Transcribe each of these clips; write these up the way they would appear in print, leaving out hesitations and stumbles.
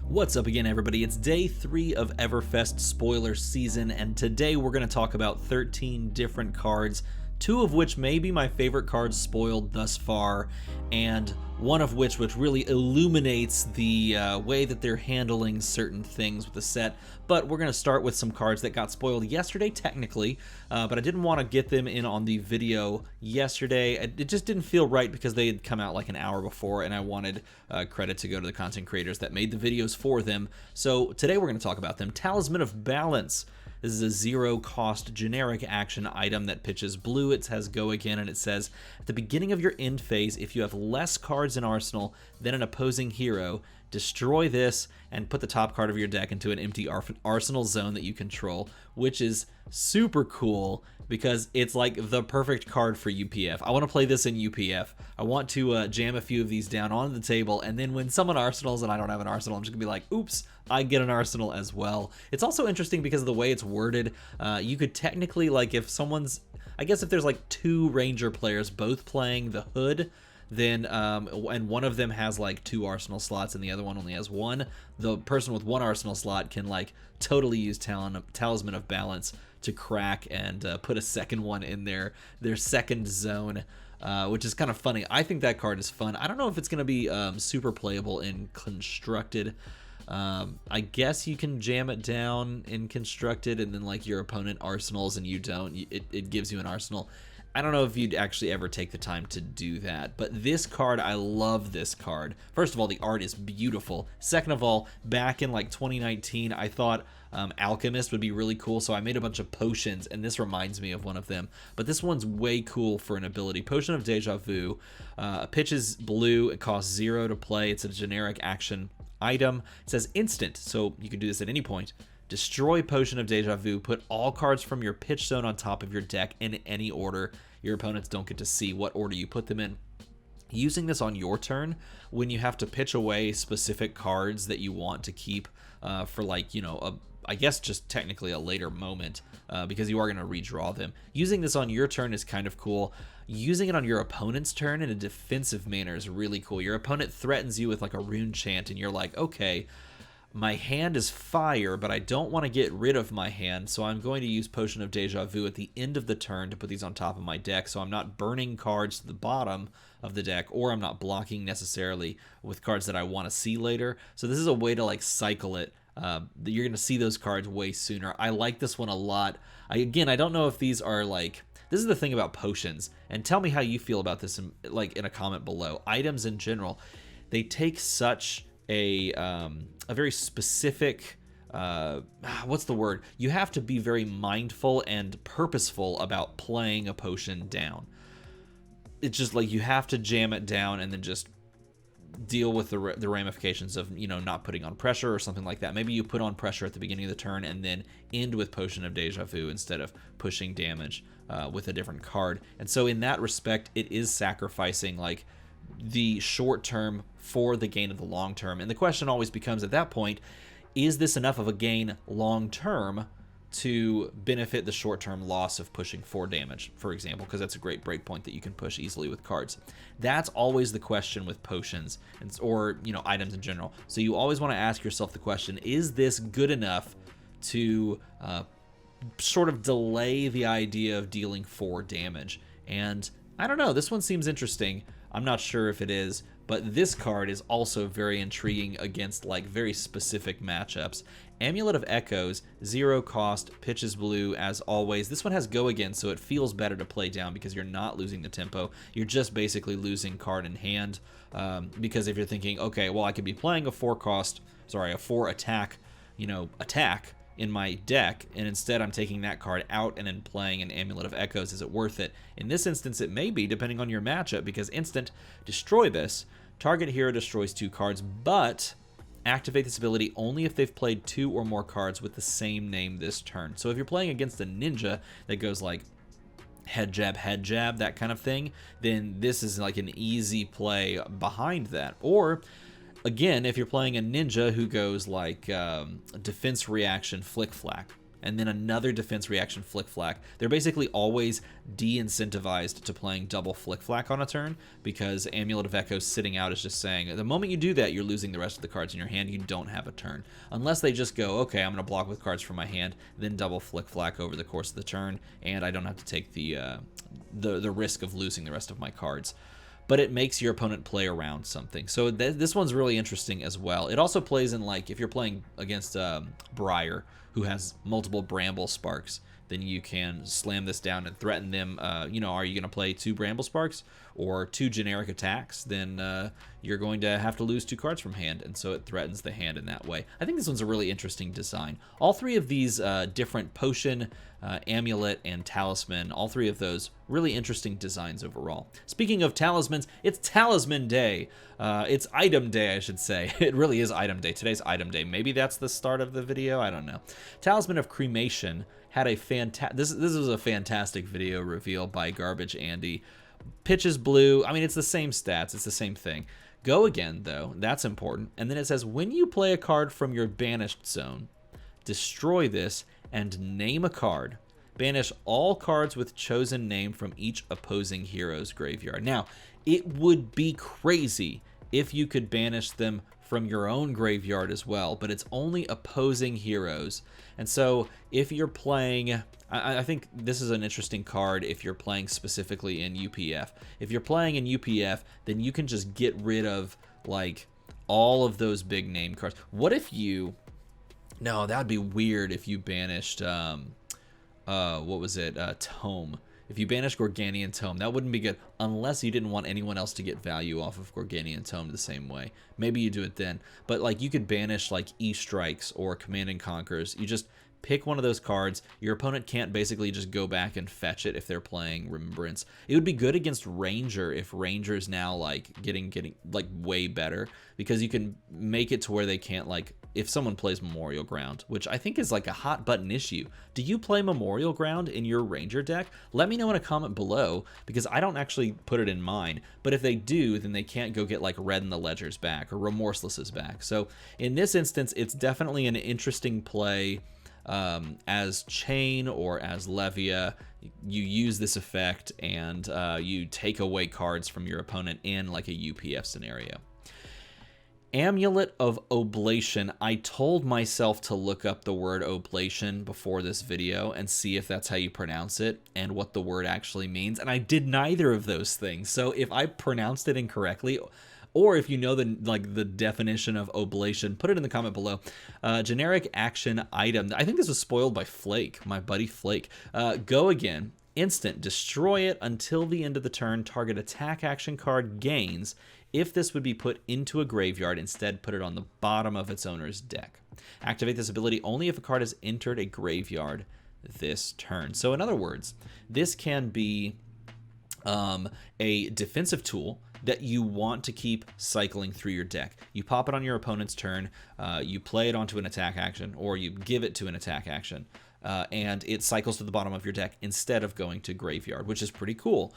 What's up again, everybody? It's day 3 of Everfest spoiler season, and today we're going to talk about 13 different cards, 2 of which may be my favorite cards spoiled thus far, and one of which really illuminates the way that they're handling certain things with the set. But we're going to start with some cards that got spoiled yesterday, technically, but I didn't want to get them in on the video yesterday. It just didn't feel right because they had come out like an hour before, and I wanted credit to go to the content creators that made the videos for them. So today we're going to talk about them. Talisman of Balance. This is a 0-cost generic action item that pitches blue. It has go again, and it says, at the beginning of your end phase, if you have less cards in arsenal than an opposing hero, destroy this and put the top card of your deck into an empty arsenal zone that you control, which is super cool because it's like the perfect card for UPF. I want to play this in UPF. I want to jam a few of these down onto the table, and then when someone arsenals and I don't have an arsenal, I'm just gonna be like, oops, I get an arsenal as well. It's also interesting because of the way it's worded. You could technically, like, if someone's, I guess if there's like 2 ranger players both playing the hood, then and one of them has like 2 arsenal slots and the other one only has 1, the person with 1 arsenal slot can like totally use Talisman of Balance to crack and put a second one in their second zone, which is kind of funny. I think that card is fun. I don't know if it's going to be super playable in Constructed. I guess you can jam it down in Constructed and then like your opponent arsenals and you don't. It gives you an arsenal. I don't know if you'd actually ever take the time to do that, but this card, I love this card. First of all, the art is beautiful. Second of all, back in like 2019, I thought Alchemist would be really cool, so I made a bunch of potions, and this reminds me of one of them. But this one's way cool for an ability. Potion of Deja Vu. Pitches blue, it costs 0 to play. It's a generic action item. It says instant, so you can do this at any point. Destroy Potion of Deja Vu. Put all cards from your pitch zone on top of your deck in any order. Your opponents don't get to see what order you put them in. Using this on your turn, when you have to pitch away specific cards that you want to keep for, like, you know, I guess just technically a later moment, because you are going to redraw them. Using this on your turn is kind of cool. Using it on your opponent's turn in a defensive manner is really cool. Your opponent threatens you with like a rune chant, and you're like, okay, my hand is fire, but I don't want to get rid of my hand, so I'm going to use Potion of Deja Vu at the end of the turn to put these on top of my deck, so I'm not burning cards to the bottom of the deck, or I'm not blocking necessarily with cards that I want to see later. So this is a way to like cycle it. You're going to see those cards way sooner. I like this one a lot. Again, I don't know if these are like... This is the thing about potions, and tell me how you feel about this in a comment below. Items in general, they take such a very specific, what's the word? You have to be very mindful and purposeful about playing a potion down. It's just like you have to jam it down and then just deal with the ramifications of, you know, not putting on pressure or something like that. Maybe you put on pressure at the beginning of the turn and then end with Potion of Deja Vu instead of pushing damage with a different card. And so in that respect, it is sacrificing like the short term for the gain of the long term. And the question always becomes at that point, is this enough of a gain long term to benefit the short term loss of pushing 4 damage, for example, because that's a great breakpoint that you can push easily with cards. That's always the question with potions or, you know, items in general. So you always want to ask yourself the question, is this good enough to sort of delay the idea of dealing 4 damage? And I don't know, this one seems interesting. I'm not sure if it is, but this card is also very intriguing against like very specific matchups. Amulet of Echoes, 0 cost, pitches blue as always. This one has go again, so it feels better to play down because you're not losing the tempo. You're just basically losing card in hand, because if you're thinking, okay, well, I could be playing a 4 attack, you know, attack in my deck, and instead I'm taking that card out and then playing an Amulet of Echoes. Is it worth it? In this instance, it may be, depending on your matchup, because instant, destroy this. Target hero destroys 2 cards, but activate this ability only if they've played 2 or more cards with the same name this turn. So if you're playing against a ninja that goes like head jab, that kind of thing, then this is like an easy play behind that. Or again, if you're playing a ninja who goes like defense reaction flick flack, and then another defense reaction Flick Flack. They're basically always de-incentivized to playing double Flick Flack on a turn, because Amulet of Echo sitting out is just saying, the moment you do that, you're losing the rest of the cards in your hand. You don't have a turn. Unless they just go, okay, I'm going to block with cards from my hand, then double Flick Flack over the course of the turn, and I don't have to take the risk of losing the rest of my cards. But it makes your opponent play around something. So this one's really interesting as well. It also plays in, like, if you're playing against Briar, who has multiple Bramble Sparks, then you can slam this down and threaten them. You know, are you going to play 2 Bramble Sparks or 2 generic attacks? Then you're going to have to lose 2 cards from hand, and so it threatens the hand in that way. I think this one's a really interesting design. All 3 of these different Potion, Amulet, and Talisman, all 3 of those really interesting designs overall. Speaking of talismans, it's Talisman Day. It's Item Day, I should say. It really is Item Day. Today's Item Day. Maybe that's the start of the video. I don't know. Talisman of Cremation had a this was a fantastic video reveal by Garbage Andy. Pitches blue. I mean, it's the same stats. It's the same thing. Go again, though. That's important. And then it says, when you play a card from your banished zone, destroy this and name a card. Banish all cards with chosen name from each opposing hero's graveyard. Now, it would be crazy if you could banish them from your own graveyard as well, but it's only opposing heroes. And so if you're playing, I think this is an interesting card if you're playing specifically in UPF. If you're playing in UPF, then you can just get rid of, like, all of those big name cards. What if you, no, that would be weird if you banished, what was it, Tome. If you banish Gorganian Tome, that wouldn't be good unless you didn't want anyone else to get value off of Gorganian Tome the same way. Maybe you do it then. But, like, you could banish, like, E-Strikes or Command and Conquers. You just pick one of those cards. Your opponent can't basically just go back and fetch it if they're playing Remembrance. It would be good against Ranger if Ranger's now, like, getting like, way better, because you can make it to where they can't, like, if someone plays Memorial Ground, which I think is like a hot button issue. Do you play Memorial Ground in your Ranger deck? Let me know in a comment below, because I don't actually put it in mine. But if they do, then they can't go get, like, Red in the Ledger's back or Remorseless's back. So in this instance, it's definitely an interesting play. As Chain or as Levia, you use this effect and you take away cards from your opponent in, like, a UPF scenario. Amulet of Oblation. I told myself to look up the word oblation before this video and see if that's how you pronounce it and what the word actually means, and I did neither of those things. So if I pronounced it incorrectly, or if you know the definition of oblation, put it in the comment below. Generic action item. I think this was spoiled by Flake, my buddy Flake. Go again. Instant. Destroy it until the end of the turn. Target attack action card gains. If this would be put into a graveyard, instead put it on the bottom of its owner's deck. Activate this ability only if a card has entered a graveyard this turn. So in other words, this can be a defensive tool that you want to keep cycling through your deck. You pop it on your opponent's turn, you play it onto an attack action, or you give it to an attack action, and it cycles to the bottom of your deck instead of going to graveyard, which is pretty cool.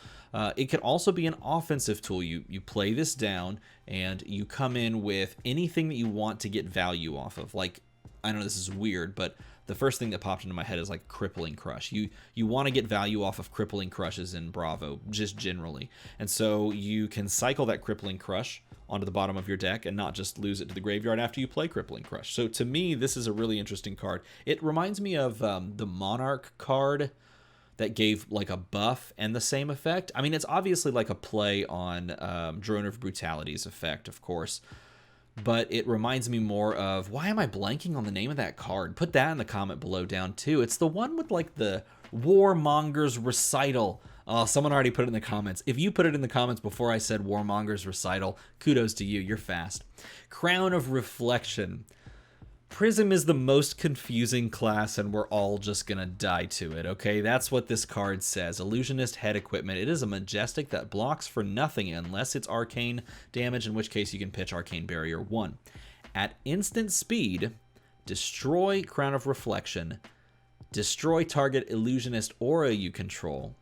It could also be an offensive tool. You play this down, and you come in with anything that you want to get value off of. Like, I know this is weird, but the first thing that popped into my head is, like, Crippling Crush. You want to get value off of Crippling Crushes in Bravo, just generally. And so you can cycle that Crippling Crush onto the bottom of your deck and not just lose it to the graveyard after you play Crippling Crush. So to me, this is a really interesting card. It reminds me of the Monarch card that gave, like, a buff and the same effect. I mean, it's obviously like a play on Drone of Brutality's effect, of course. But it reminds me more of, why am I blanking on the name of that card? Put that in the comment below down too. It's the one with, like, the Warmonger's Recital. Oh, someone already put it in the comments. If you put it in the comments before I said Warmonger's Recital, kudos to you. You're fast. Crown of Reflection. Prism is the most confusing class, and we're all just gonna die to it, okay? That's what this card says. Illusionist Head Equipment. It is a Majestic that blocks for nothing unless it's arcane damage, in which case you can pitch Arcane Barrier 1. At instant speed, destroy Crown of Reflection. Destroy target Illusionist aura you control.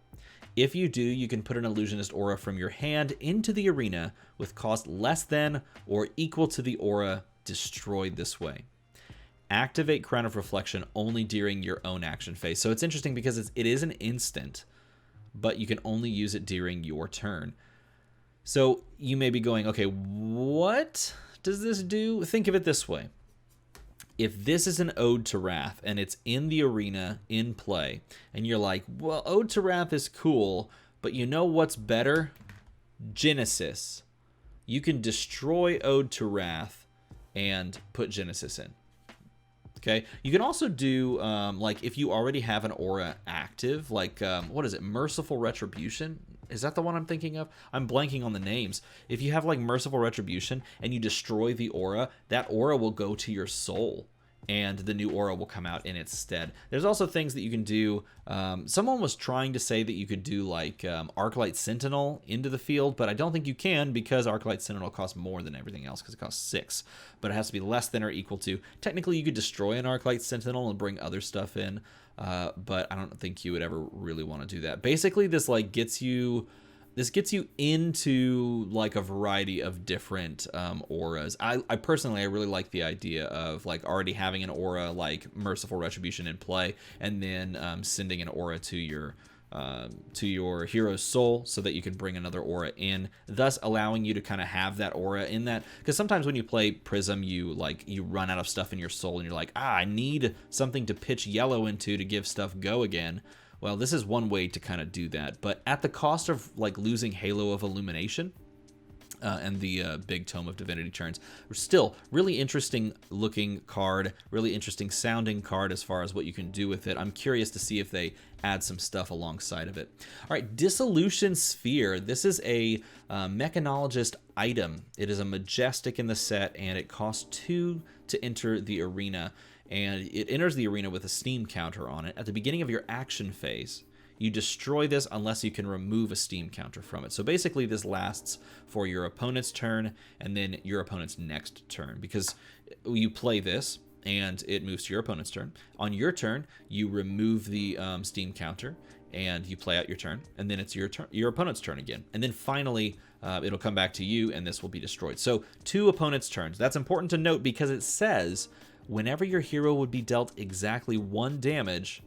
If you do, you can put an Illusionist aura from your hand into the arena with cost less than or equal to the aura destroyed this way. activate Crown of Reflection only during your own action phase. So it's interesting because it is an instant, but you can only use it during your turn. So you may be going, okay, what does this do? Think of it this way. If this is an Ode to Wrath and it's in the arena in play, and you're like, well, Ode to Wrath is cool, but you know what's better? Genesis. You can destroy Ode to Wrath and put Genesis in. Okay, you can also do, like, if you already have an aura active, like, what is it, Merciful Retribution? Is that the one I'm thinking of? I'm blanking on the names. If you have, like, Merciful Retribution and you destroy the aura, that aura will go to your soul, and the new aura will come out in its stead. There's also things that you can do. Someone was trying to say that you could do, like, Arclight Sentinel into the field, but I don't think you can because Arclight Sentinel costs more than everything else because it costs 6. But it has to be less than or equal to. Technically, you could destroy an Arclight Sentinel and bring other stuff in, but I don't think you would ever really want to do that. Basically, this, like, gets you into, like, a variety of different auras. I personally, I really like the idea of, like, already having an aura like Merciful Retribution in play, and then sending an aura to your hero's soul so that you can bring another aura in, thus allowing you to kind of have that aura in that. Because sometimes when you play Prism, you run out of stuff in your soul, and you're like, I need something to pitch yellow into to give stuff go again. Well, this is one way to kind of do that, but at the cost of, like, losing Halo of Illumination and the big Tome of Divinity Turns. Still, really interesting looking card, really interesting sounding card as far as what you can do with it. I'm curious to see if they add some stuff alongside of it. All right, Dissolution Sphere. This is a Mechanologist item. It is a Majestic in the set, and it costs 2 to enter the arena. And it enters the arena with a Steam counter on it. At the beginning of your action phase, you destroy this unless you can remove a Steam counter from it. So basically this lasts for your opponent's turn and then your opponent's next turn, because you play this and it moves to your opponent's turn. On your turn, you remove the Steam counter and you play out your turn, and then it's your opponent's turn again. And then finally, it'll come back to you and this will be destroyed. So 2 opponents' turns. That's important to note because it says whenever your hero would be dealt exactly 1 damage,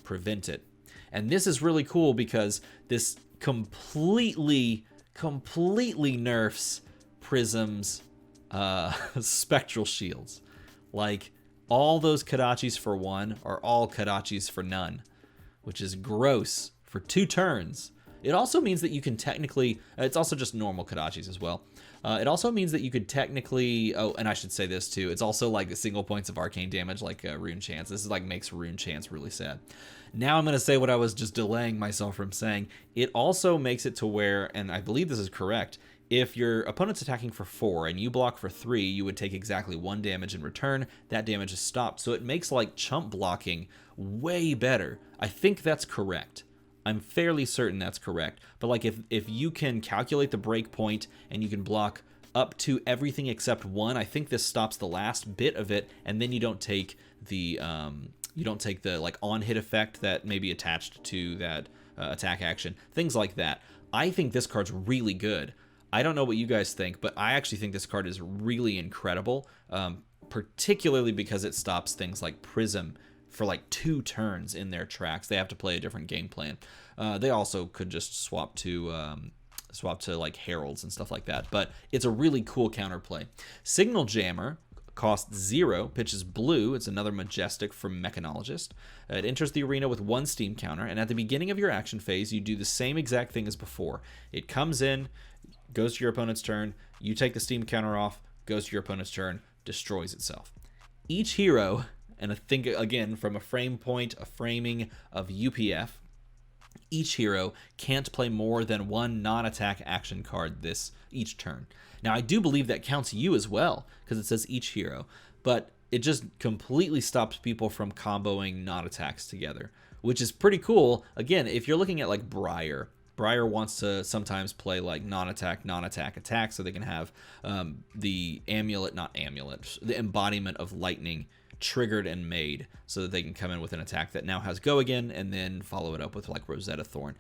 prevent it. And this is really cool because this completely nerfs Prism's spectral shields. Like, all those Kodachis for 1 are all Kodachis for none, which is gross for 2 turns. It also means that you can technically, it's also just normal Kodachis as well. It also means that you could technically, oh, and I should say this too, it's also like the single points of arcane damage, like Rune Chance. This is like makes Rune Chance really sad. Now I'm going to say what I was just delaying myself from saying. It also makes it to where, and I believe this is correct, if your opponent's attacking for 4 and you block for 3, you would take exactly 1 damage in return. That damage is stopped. So it makes, like, chump blocking way better. I think that's correct. I'm fairly certain that's correct. But, like, if you can calculate the break point and you can block up to everything except 1, I think this stops the last bit of it, and then you don't take the like on hit effect that may be attached to that attack action, things like that. I think this card's really good. I don't know what you guys think, but I actually think this card is really incredible, particularly because it stops things like Prism for like 2 turns in their tracks. They have to play a different game plan. They also could just swap to like Heralds and stuff like that, but it's a really cool counterplay. Signal Jammer costs 0, pitches blue. It's another Majestic from Mechanologist. It enters the arena with 1 Steam counter, and at the beginning of your action phase, you do the same exact thing as before. It comes in, goes to your opponent's turn, you take the Steam counter off, goes to your opponent's turn, destroys itself. Each hero, and I think, again, from a framing of UPF, each hero can't play more than 1 non-attack action card each turn. Now, I do believe that counts you as well, because it says each hero, but it just completely stops people from comboing non-attacks together, which is pretty cool. Again, if you're looking at like Briar wants to sometimes play like non-attack, attack, so they can have the the embodiment of lightning triggered and made so that they can come in with an attack that now has go again and then follow it up with like Rosetta Thorn.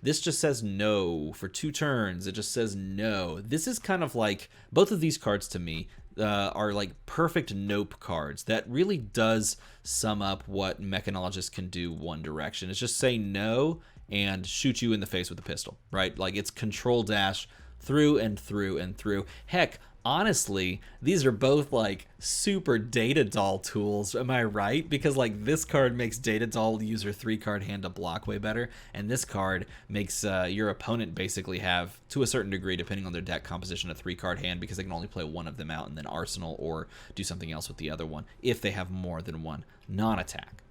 This just says no for 2 turns. It just says no. This is kind of like both of these cards to me. are like perfect nope cards that really does sum up what Mechanologist can do one direction. It's just say no and shoot you in the face with a pistol, right? Like it's control dash through and through and through. Heck, honestly, these are both like super data doll tools. Am I right? Because like this card makes data doll user 3-card hand to block way better, and this card makes your opponent basically have, to a certain degree, depending on their deck composition, a 3-card hand because they can only play one of them out and then arsenal or do something else with the other one if they have more than one non-attack.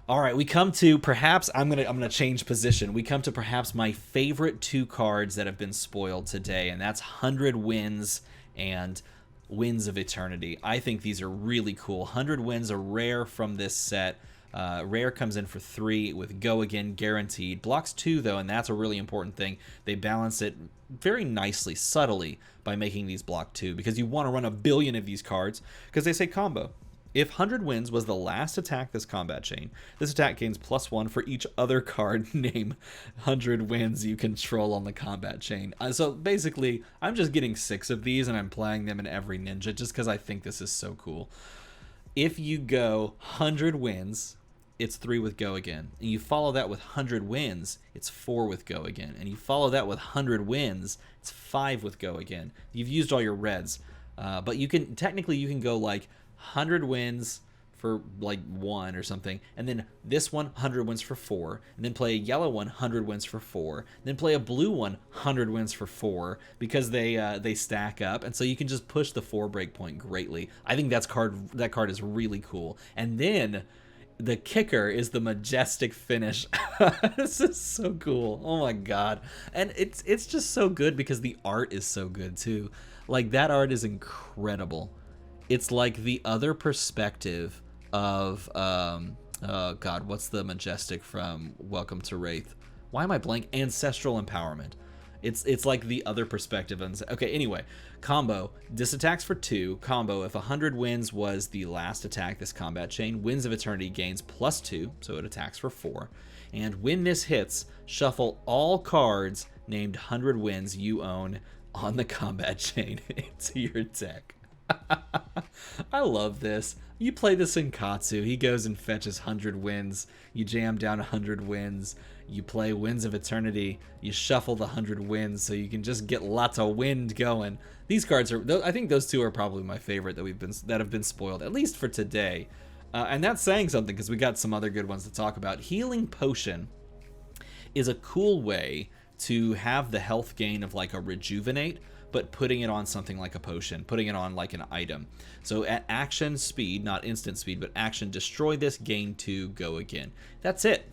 All right, we come to perhaps I'm gonna change position. We come to perhaps my favorite 2 cards that have been spoiled today, and that's 100 Winds and Winds of Eternity. I think these are really cool. 100 Winds are rare from this set. Rare comes in for 3 with Go Again guaranteed. Blocks 2 though, and that's a really important thing. They balance it very nicely, subtly, by making these block 2 because you want to run a billion of these cards because they say combo. If 100 Winds was the last attack this combat chain, this attack gains +1 for each other card named 100 Winds you control on the combat chain. So basically, I'm just getting 6 of these and I'm playing them in every ninja just because I think this is so cool. If you go 100 Winds, it's 3 with Go Again. And you follow that with 100 Winds, it's 4 with Go Again. And you follow that with 100 Winds, it's 5 with Go Again. You've used all your reds. But you can go like 100 Winds for like 1 or something, and then this one 100 Winds for 4, and then play a yellow one 100 Winds for 4, and then play a blue one 100 Winds for 4 because they stack up, and so you can just push the 4 breakpoint greatly. I think that card is really cool. And then the kicker is the Majestic Finish. This is so cool. Oh my god. And it's just so good because the art is so good too. Like that art is incredible. It's like the other perspective of oh god, what's the Majestic from Welcome to Wraith? Why am I blank? Ancestral Empowerment. It's like the other perspective. Okay, anyway, combo. This attacks for 2. Combo, if 100 Winds was the last attack this combat chain, Winds of Eternity gains +2, so it attacks for 4. And when this hits, shuffle all cards named 100 Winds you own on the combat chain into your deck. I love this. You play this in Katsu. He goes and fetches 100 Winds. You jam down 100 Winds. You play Winds of Eternity. You shuffle the 100 Winds so you can just get lots of wind going. These cards are, I think those 2 are probably my favorite that have been spoiled, at least for today. And that's saying something because we got some other good ones to talk about. Healing Potion is a cool way to have the health gain of like a Rejuvenate, but putting it on something like a potion, putting it on like an item. So at action speed, not instant speed, but action, destroy this, gain 2, go again. That's it.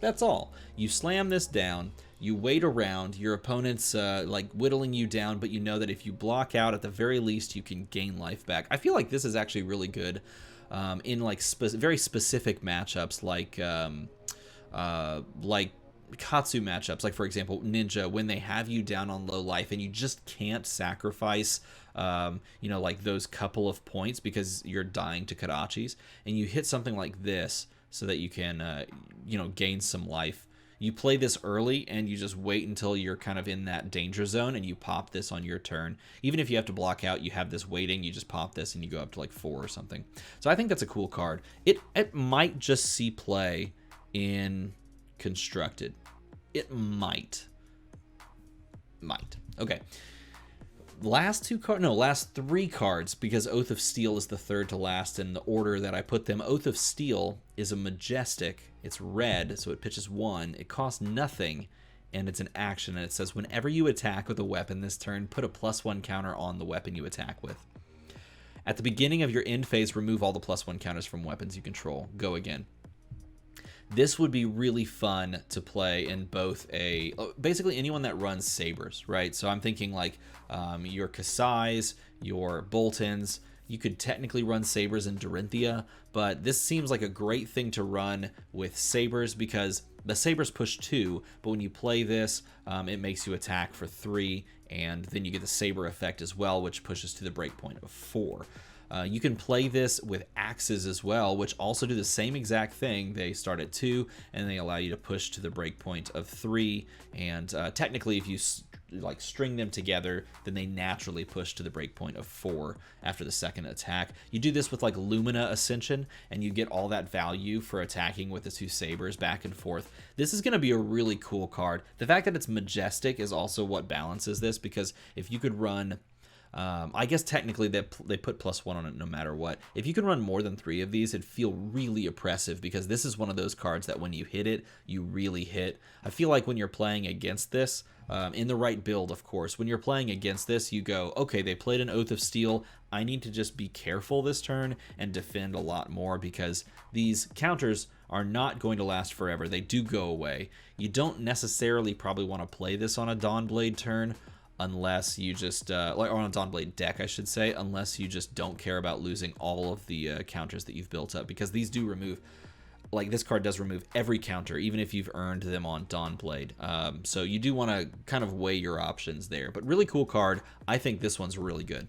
That's all. You slam this down, you wait around, your opponent's like whittling you down, but you know that if you block out, at the very least, you can gain life back. I feel like this is actually really good in like very specific matchups like Katsu matchups, like for example Ninja, when they have you down on low life and you just can't sacrifice like those couple of points because you're dying to Kadachis, and you hit something like this so that you can gain some life. You play this early and you just wait until you're kind of in that danger zone and you pop this on your turn. Even if you have to block out, you have this waiting, you just pop this and you go up to like 4 or something. So I think that's a cool card. It might just see play in Constructed. It might. Okay. Last 3 cards, because Oath of Steel is the third to last in the order that I put them. Oath of Steel is a Majestic. It's red, so it pitches 1. It costs nothing, and it's an action, and it says whenever you attack with a weapon this turn, put a +1 counter on the weapon you attack with. At the beginning of your end phase, remove all the +1 counters from weapons you control. Go again. This would be really fun to play in both basically anyone that runs sabers, right? So I'm thinking like your Kasai's, your Boltons. You could technically run sabers in Dorinthia, but this seems like a great thing to run with sabers because the sabers push 2, but when you play this, it makes you attack for 3, and then you get the saber effect as well, which pushes to the breakpoint of 4. You can play this with axes as well, which also do the same exact thing. They start at 2, and they allow you to push to the breakpoint of 3. And technically, if you like string them together, then they naturally push to the breakpoint of 4 after the second attack. You do this with like Lumina Ascension, and you get all that value for attacking with the 2 sabers back and forth. This is going to be a really cool card. The fact that it's Majestic is also what balances this, because if you could run... I guess technically they put +1 on it no matter what. If you can run more than 3 of these, it'd feel really oppressive, because this is one of those cards that when you hit it, you really hit. I feel like when you're playing against this, in the right build, of course, when you're playing against this, you go, okay, they played an Oath of Steel. I need to just be careful this turn and defend a lot more, because these counters are not going to last forever. They do go away. You don't necessarily probably want to play this on a Dawnblade turn, unless you just, or on a Dawnblade deck, I should say, unless you just don't care about losing all of the counters that you've built up, because these do remove, like this card does remove every counter, even if you've earned them on Dawnblade. So you do want to kind of weigh your options there, but really cool card. I think this one's really good.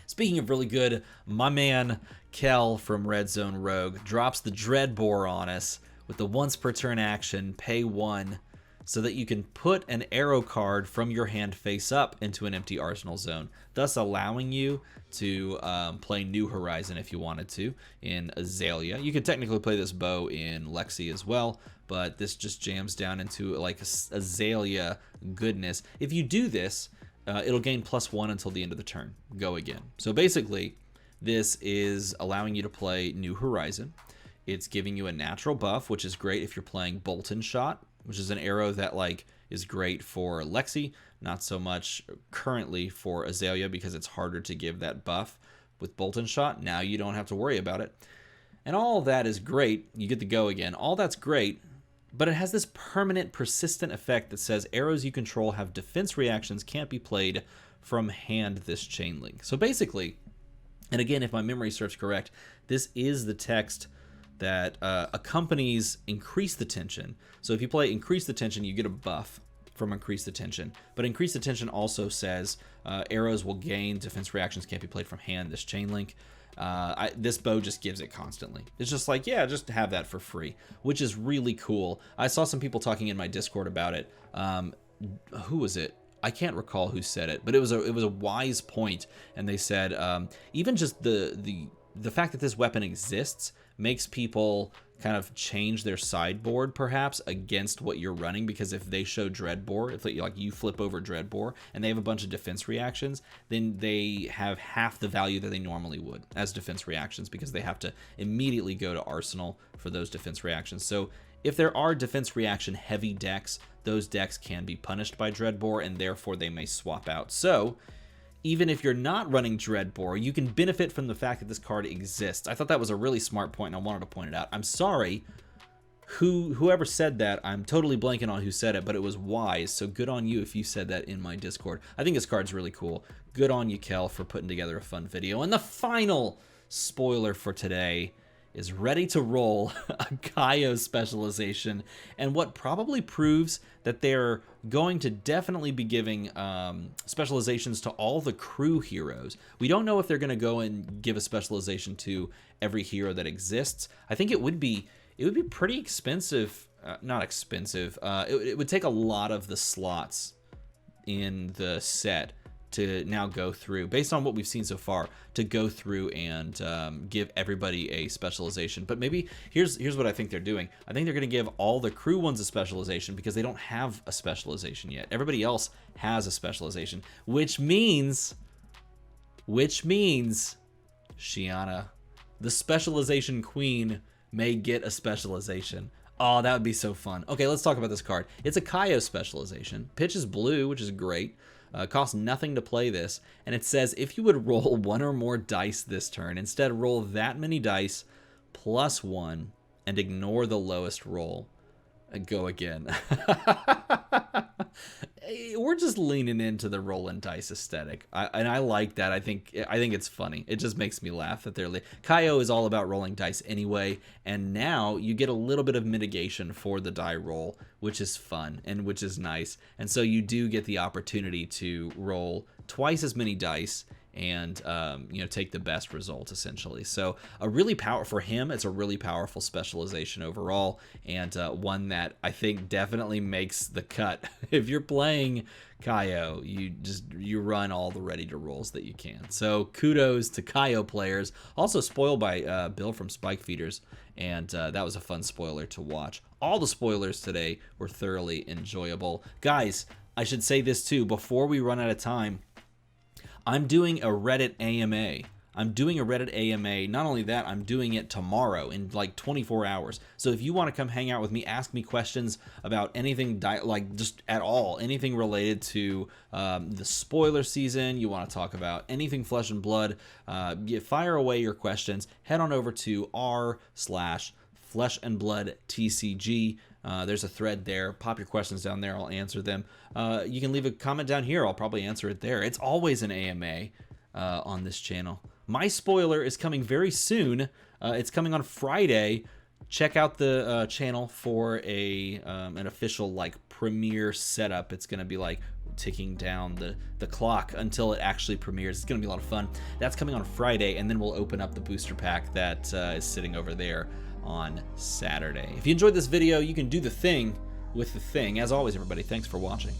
Speaking of really good, my man Kel from Red Zone Rogue drops the Dreadbore on us with the once per turn action, pay 1, so that you can put an arrow card from your hand face up into an empty arsenal zone, thus allowing you to play New Horizon if you wanted to in Azalea. You could technically play this bow in Lexi as well, but this just jams down into like Azalea goodness. If you do this, it'll gain +1 until the end of the turn. Go again. So basically, this is allowing you to play New Horizon. It's giving you a natural buff, which is great if you're playing Bolt and Shot, which is an arrow that like is great for Lexi, not so much currently for Azalea, because it's harder to give that buff with Bolt and Shot. Now you don't have to worry about it. And all that is great. You get to go again. All that's great, but it has this permanent, persistent effect that says arrows you control have defense reactions, can't be played from hand this chain link. So basically, and again, if my memory serves correct, this is the text that accompanies Increase the Tension. So if you play Increase the Tension, you get a buff from Increase the Tension. But Increase the Tension also says arrows will gain defense reactions, can't be played from hand, this chain link. This bow just gives it constantly. It's just like, yeah, just have that for free, which is really cool. I saw some people talking in my Discord about it. Who was it? I can't recall who said it, but it was a wise point, and they said even just the fact that this weapon exists makes people kind of change their sideboard perhaps against what you're running, because if they show Dreadbore, if like you flip over Dreadbore and they have a bunch of defense reactions, then they have half the value that they normally would as defense reactions, because they have to immediately go to Arsenal for those defense reactions. So if there are defense reaction heavy decks, those decks can be punished by Dreadbore, and therefore they may swap out. So even if you're not running Dreadbore, you can benefit from the fact that this card exists. I thought that was a really smart point, and I wanted to point it out. I'm sorry whoever said that. I'm totally blanking on who said it, but it was wise, so good on you if you said that in my Discord. I think this card's really cool. Good on you, Kel, for putting together a fun video. And the final spoiler for today is ready to roll a Kaio specialization, and what probably proves that they're going to definitely be giving specializations to all the crew heroes. We don't know if they're going to go and give a specialization to every hero that exists. I think it would be pretty expensive. Not expensive. It would take a lot of the slots in the set to now go through, based on what we've seen so far, to go through and give everybody a specialization. But maybe here's what I think they're doing. I think they're going to give all the crew ones a specialization, because they don't have a specialization yet. Everybody else has a specialization, which means Shiana, the specialization queen, may get a specialization. Oh, that would be so fun. Okay, let's talk about this card. It's a Kaio specialization. Pitch is blue, which is great. Costs nothing to play this, and it says if you would roll 1 or more dice this turn, instead roll that many dice +1 and ignore the lowest roll. Go again. We're just leaning into the rolling dice aesthetic, and I like that. I think it's funny. It just makes me laugh that they're Kaio is all about rolling dice anyway, and now you get a little bit of mitigation for the die roll, which is fun and which is nice. And so you do get the opportunity to roll twice as many dice and you know, take the best result essentially. So a really for him, it's a really powerful specialization overall, and one that I think definitely makes the cut. If you're playing Kaio, you run all the ready to rolls that you can. So kudos to Kaio players. Also spoiled by Bill from Spike Feeders, and that was a fun spoiler to watch. All the spoilers today were thoroughly enjoyable. Guys, I should say this too, before we run out of time, I'm doing a Reddit AMA. Not only that, I'm doing it tomorrow in like 24 hours. So if you want to come hang out with me, ask me questions about anything, like just at all, anything related to the spoiler season, you want to talk about anything Flesh and Blood, fire away your questions. Head on over to r/Flesh and Blood TCG. There's a thread there. Pop your questions down there. I'll answer them. You can leave a comment down here. I'll probably answer it there. It's always an AMA on this channel. My spoiler is coming very soon. It's coming on Friday. Check out the channel for an official like premiere setup. It's going to be like ticking down the clock until it actually premieres. It's going to be a lot of fun. That's coming on Friday, and then we'll open up the booster pack that is sitting over there on Saturday. If you enjoyed this video, you can do the thing with the thing. As always, everybody, thanks for watching.